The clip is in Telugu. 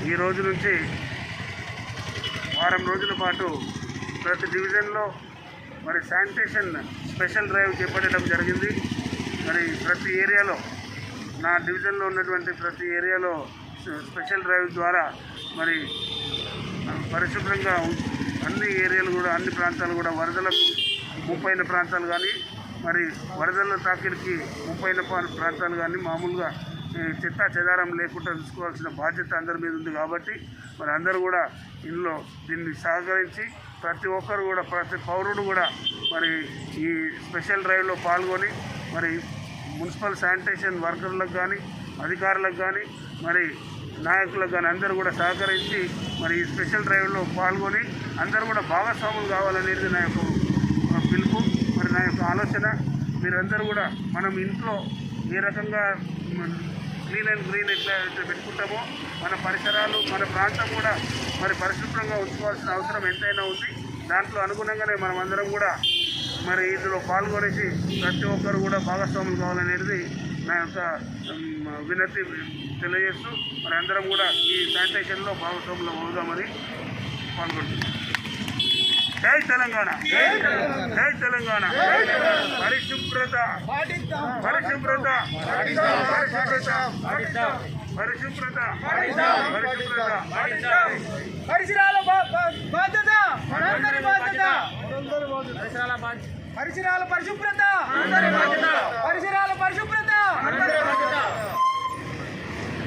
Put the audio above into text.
ఈ రోజు నుంచి వారం రోజుల పాటు ప్రతి డివిజన్లో మరి శానిటేషన్ స్పెషల్ డ్రైవ్ చేపట్టడం జరిగింది. మరి ప్రతి ఏరియాలో నా డివిజన్లో ఉన్నటువంటి ప్రతి ఏరియాలో స్పెషల్ డ్రైవ్ ద్వారా మరి పరిశుభ్రంగా అన్ని ఏరియాలు కూడా అన్ని ప్రాంతాలు కూడా వరదలకు ముప్పైన ప్రాంతాలు కానీ మరి వరదల తాకిడికి ముప్పైన ప్రాంతాలు కానీ మామూలుగా చెత్త చెదారం లేకుండా చూసుకోవాల్సిన బాధ్యత అందరి మీద ఉంది. కాబట్టి మరి అందరూ కూడా ఇందులో దీన్ని సహకరించి ప్రతి ఒక్కరు కూడా ప్రతి పౌరుడు కూడా మరి ఈ స్పెషల్ డ్రైవ్లో పాల్గొని మరి మున్సిపల్ శానిటేషన్ వర్కర్లకు కానీ అధికారులకు కానీ మరి నాయకులకు కానీ అందరూ కూడా సహకరించి మరి ఈ స్పెషల్ డ్రైవ్లో పాల్గొని అందరూ కూడా భాగస్వాములు కావాలనేది నా యొక్క పిలుపు, మరి నా యొక్క ఆలోచన. మీరందరూ కూడా మనం ఇంట్లో ఏ రకంగా క్లీన్ అండ్ గ్రీన్ ఎట్లా పెట్టుకుంటామో మన పరిసరాలు మన ప్రాంతం కూడా మరి పరిశుభ్రంగా ఉంచుకోవాల్సిన అవసరం ఎంతైనా ఉంది. దాంట్లో అనుగుణంగానే మనం అందరం కూడా మరి ఇందులో పాల్గొనేసి ప్రతి ఒక్కరు కూడా భాగస్వాములు కావాలనేది నా యొక్క వినతి తెలియజేస్తూ మరి అందరం కూడా ఈ శానిటేషన్లో భాగస్వాములు అవుదామని పాల్గొంటున్నాం. జై తెలంగాణ, జై తెలంగాణ. పరిశుభ్రత పరిశుభ్రత పరిశుభ్రత పరిశుభ్రత పరిశుభ్రత పరిసరాల బాధ్యత మనందరి బాధ్యత. పరిసరాల పరిశుభ్రత